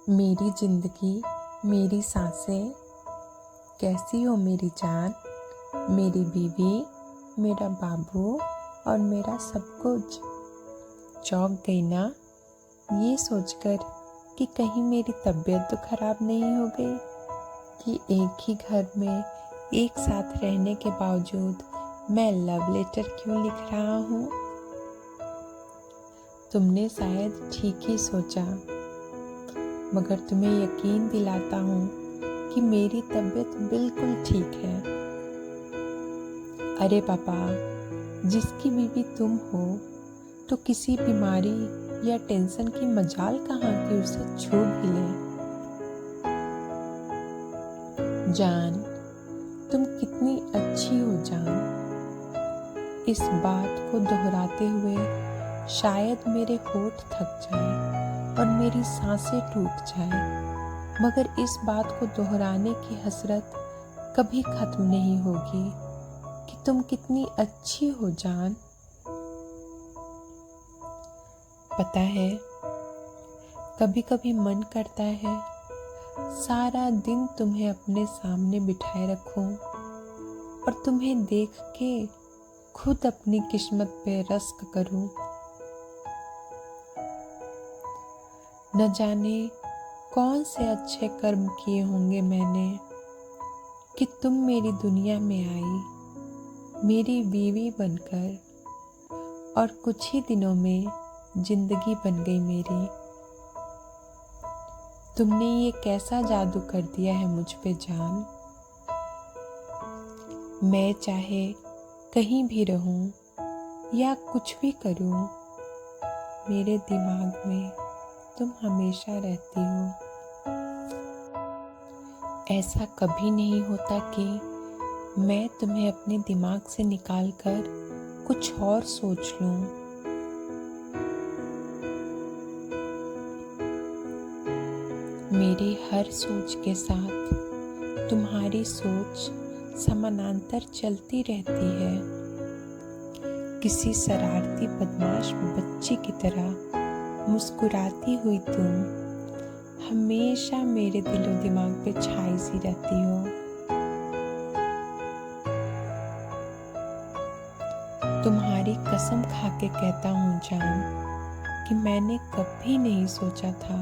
मेरी जिंदगी, मेरी सांसें, कैसी हो मेरी जान, मेरी बीवी, मेरा बाबू और मेरा सब कुछ। चौंक गई ना ये सोचकर कि कहीं मेरी तबीयत तो खराब नहीं हो गई कि एक ही घर में एक साथ रहने के बावजूद मैं लव लेटर क्यों लिख रहा हूँ। तुमने शायद ठीक ही सोचा, मगर तुम्हें यकीन दिलाता हूँ कि मेरी तबीयत बिल्कुल ठीक है। अरे पापा, जिसकी बीवी तुम हो तो किसी बीमारी या टेंशन की मजाल कहाँ कि उसे छू भी ले। जान, तुम कितनी अच्छी हो जान। इस बात को दोहराते हुए शायद मेरे होठ थक जाएं और मेरी सांसें टूट जाएं, मगर इस बात को दोहराने की हसरत कभी खत्म नहीं होगी कि तुम कितनी अच्छी हो जान। पता है, कभी कभी मन करता है सारा दिन तुम्हें अपने सामने बिठाए रखूं और तुम्हें देख के खुद अपनी किस्मत पे रश्क करूं। न जाने कौन से अच्छे कर्म किए होंगे मैंने कि तुम मेरी दुनिया में आई, मेरी बीवी बनकर, और कुछ ही दिनों में जिंदगी बन गई मेरी। तुमने ये कैसा जादू कर दिया है मुझ पे जान। मैं चाहे कहीं भी रहूं या कुछ भी करूं, मेरे दिमाग में तुम हमेशा रहती हो। ऐसा कभी नहीं होता कि मैं तुम्हें अपने दिमाग से निकालकर कुछ और सोच लूं। मेरी हर सोच के साथ तुम्हारी सोच समानांतर चलती रहती है। किसी शरारती बदमाश बच्ची की तरह मुस्कुराती हुई तुम हमेशा मेरे दिलो दिमाग पे छाई सी रहती हो। तुम्हारी कसम खा के कहता हूँ जान कि मैंने कभी नहीं सोचा था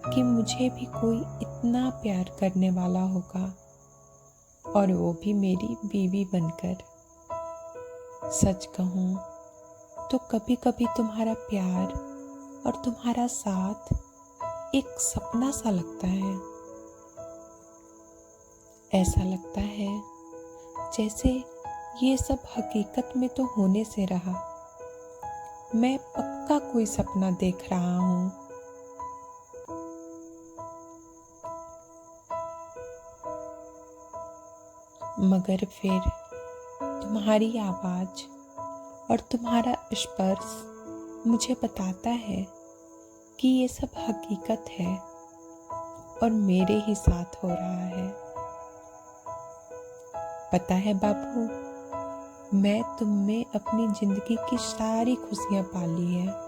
कि मुझे भी कोई इतना प्यार करने वाला होगा, और वो भी मेरी बीवी बनकर। सच कहूँ तो कभी कभी तुम्हारा प्यार और तुम्हारा साथ एक सपना सा लगता है। ऐसा लगता है जैसे ये सब हकीकत में तो होने से रहा, मैं पक्का कोई सपना देख रहा हूँ। मगर फिर तुम्हारी आवाज और तुम्हारा स्पर्श मुझे बताता है कि ये सब हकीकत है और मेरे ही साथ हो रहा है। पता है बाबू, मैं तुम में अपनी जिंदगी की सारी खुशियां पाली है।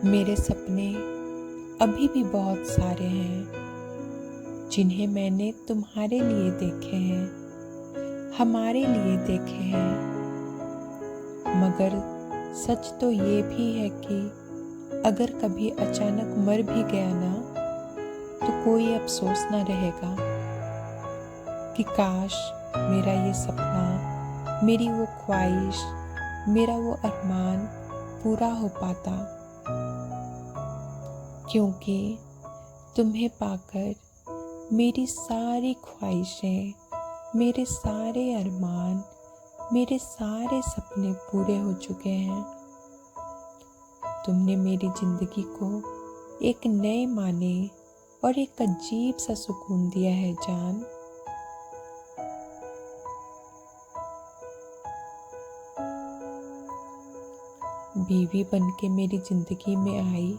मेरे सपने अभी भी बहुत सारे हैं जिन्हें मैंने तुम्हारे लिए देखे हैं, हमारे लिए देखे हैं। मगर सच तो ये भी है कि अगर कभी अचानक मर भी गया ना तो कोई अफसोस ना रहेगा कि काश मेरा ये सपना, मेरी वो ख्वाहिश, मेरा वो अरमान पूरा हो पाता। क्योंकि तुम्हें पाकर मेरी सारी ख्वाहिशें, मेरे सारे अरमान, मेरे सारे सपने पूरे हो चुके हैं। तुमने मेरी जिंदगी को एक नए माने और एक अजीब सा सुकून दिया है जान। बीवी बनके मेरी जिंदगी में आई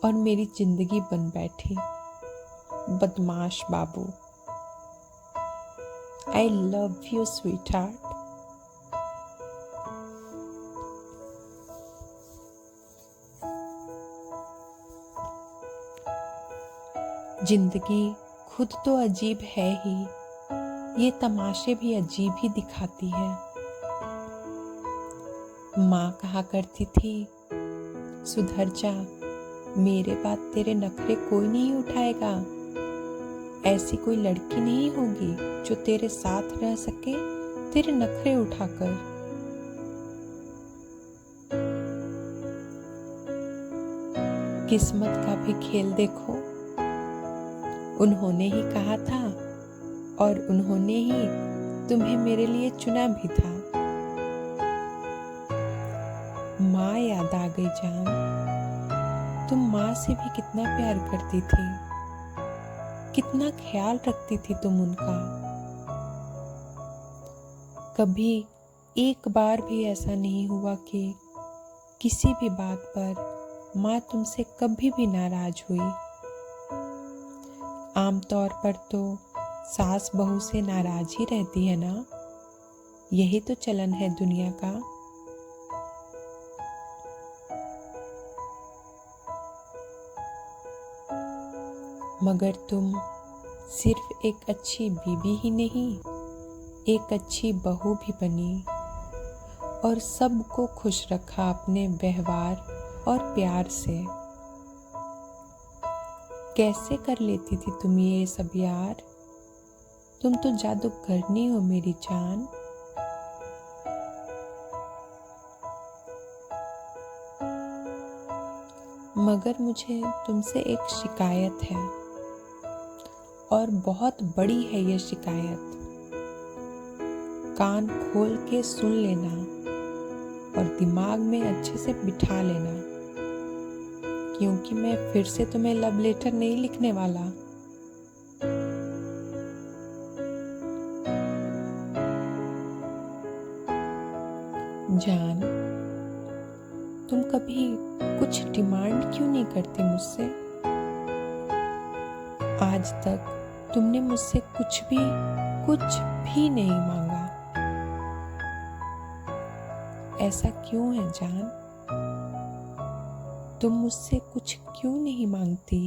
और मेरी जिंदगी बन बैठी बदमाश बाबू। I love you, sweetheart. जिंदगी खुद तो अजीब है ही, ये तमाशे भी अजीब ही दिखाती है। माँ कहा करती थी, सुधर जा, मेरे बाद तेरे नखरे कोई नहीं उठाएगा। ऐसी कोई लड़की नहीं होगी जो तेरे साथ रह सके तेरे नखरे उठाकर। किस्मत का भी खेल देखो, उन्होंने ही कहा था और उन्होंने ही तुम्हें मेरे लिए चुना भी था। माँ याद आ गई जान, तुम माँ से भी कितना प्यार करती थी, कितना ख्याल रखती थी तुम उनका। कभी एक बार भी ऐसा नहीं हुआ कि किसी भी बात पर माँ तुमसे कभी भी नाराज हुई। आमतौर पर तो सास बहू से नाराज ही रहती है ना, यही तो चलन है दुनिया का। मगर तुम सिर्फ एक अच्छी बीवी ही नहीं, एक अच्छी बहू भी बनी और सबको खुश रखा अपने व्यवहार और प्यार से। कैसे कर लेती थी तुम ये सब यार, तुम तो जादूगरनी हो मेरी जान। मगर मुझे तुमसे एक शिकायत है और बहुत बड़ी है ये शिकायत। कान खोल के सुन लेना और दिमाग में अच्छे से बिठा लेना, क्योंकि मैं फिर से तुम्हें लव लेटर नहीं लिखने वाला। जान, तुम कभी कुछ डिमांड क्यों नहीं करती मुझसे? आज तक तुमने मुझसे कुछ भी नहीं मांगा। ऐसा क्यों है जान? तुम मुझसे कुछ क्यों नहीं मांगती?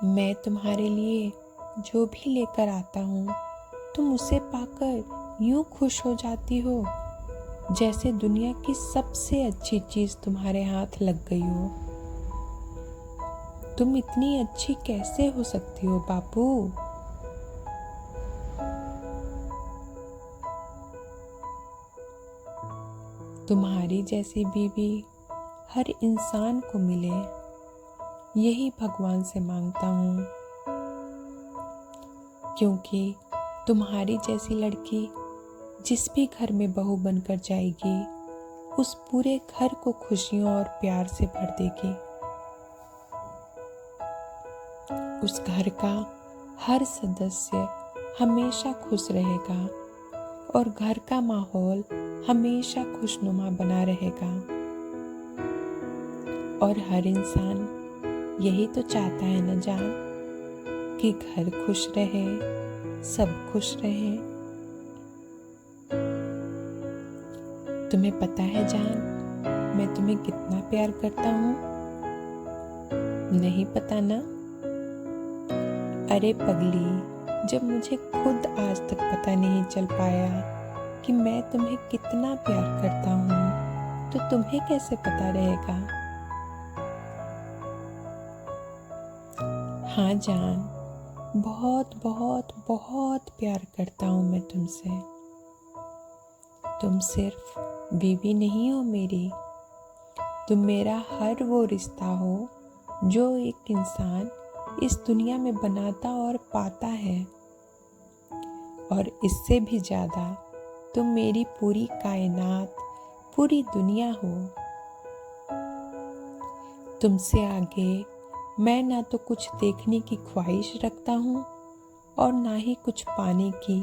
मैं तुम्हारे लिए जो भी लेकर आता हूँ, तुम उसे पाकर यूं खुश हो जाती हो जैसे दुनिया की सबसे अच्छी चीज तुम्हारे हाथ लग गई हो। तुम इतनी अच्छी कैसे हो सकती हो बापू? तुम्हारी जैसी बीवी हर इंसान को मिले, यही भगवान से मांगता हूँ, क्योंकि तुम्हारी जैसी लड़की जिस भी घर में बहू बनकर जाएगी, उस पूरे घर को खुशियों और प्यार से भर देगी। उस घर का हर सदस्य हमेशा खुश रहेगा और घर का माहौल हमेशा खुशनुमा बना रहेगा। और हर इंसान यही तो चाहता है न जान, कि घर खुश रहे, सब खुश रहे। तुम्हें पता है जान, मैं तुम्हें कितना प्यार करता हूँ? नहीं पता ना? अरे पगली, जब मुझे खुद आज तक पता नहीं चल पाया कि मैं तुम्हें कितना प्यार करता हूँ, तो तुम्हें कैसे पता रहेगा? हाँ जान, बहुत बहुत बहुत प्यार करता हूँ मैं तुमसे। तुम सिर्फ बीवी नहीं हो मेरी, तुम मेरा हर वो रिश्ता हो जो एक इंसान इस दुनिया में बनाता और पाता है। और इससे भी ज्यादा तुम मेरी पूरी कायनात, पूरी दुनिया हो। तुमसे आगे मैं ना तो कुछ देखने की ख्वाहिश रखता हूँ और ना ही कुछ पाने की।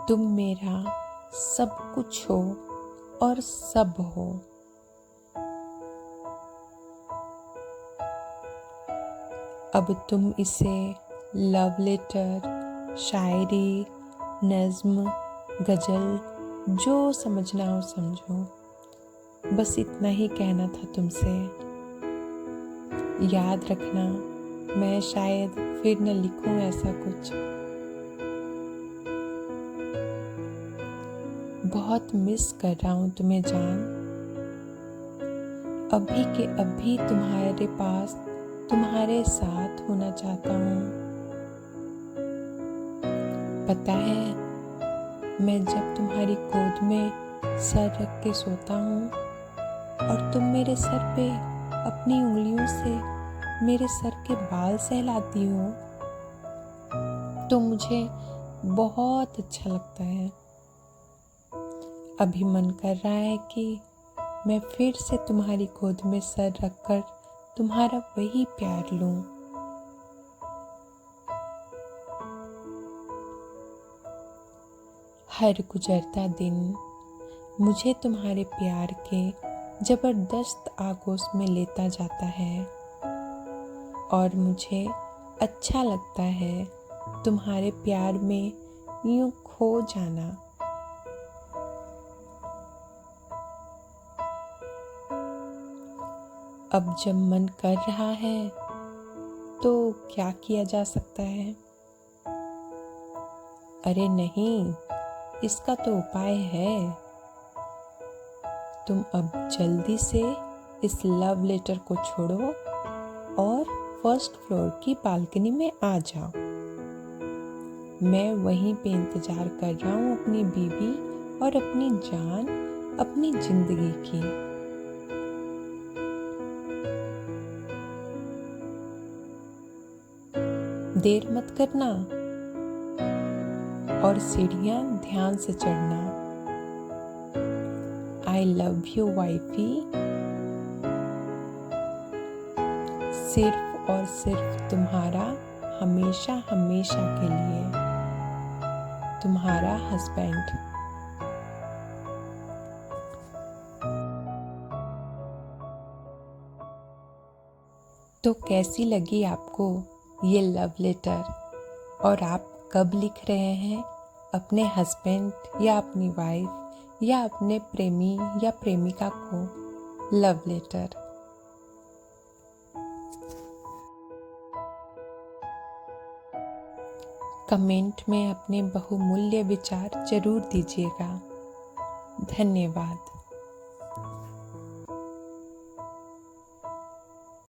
तुम मेरा सब कुछ हो और सब हो। अब तुम इसे लव लेटर, शायरी, नज़्म, गज़ल जो समझना हो समझो। बस इतना ही कहना था तुमसे। याद रखना, मैं शायद फिर न लिखूं ऐसा कुछ। बहुत मिस कर रहा हूं तुम्हें जान। अभी के अभी तुम्हारे पास, तुम्हारे साथ होना चाहता हूँ। पता है, मैं जब तुम्हारी गोद में सर रख के सोता हूँ और तुम मेरे सर पे अपनी उंगलियों से मेरे सर के बाल सहलाती हो, तो मुझे बहुत अच्छा लगता है। अभी मन कर रहा है कि मैं फिर से तुम्हारी गोद में सर रखकर तुम्हारा वही प्यार लूं। हर गुजरता दिन मुझे तुम्हारे प्यार के जबरदस्त आगोश में लेता जाता है और मुझे अच्छा लगता है तुम्हारे प्यार में यूं खो जाना। अब जब मन कर रहा है तो क्या किया जा सकता है? अरे नहीं, इसका तो उपाय है। तुम अब जल्दी से इस लव लेटर को छोड़ो और फर्स्ट फ्लोर की बालकनी में आ जाओ। मैं वहीं पे इंतजार कर रहा हूँ अपनी बीवी और अपनी जान, अपनी जिंदगी की। देर मत करना और सीढ़ियां ध्यान से चढ़ना। I love you wifey. सिर्फ और सिर्फ तुम्हारा, हमेशा हमेशा के लिए, तुम्हारा हस्बैंड। तो कैसी लगी आपको ये लव लेटर, और आप कब लिख रहे हैं अपने हस्बैंड या अपनी वाइफ या अपने प्रेमी या प्रेमिका को लव लेटर? कमेंट में अपने बहुमूल्य विचार जरूर दीजिएगा। धन्यवाद।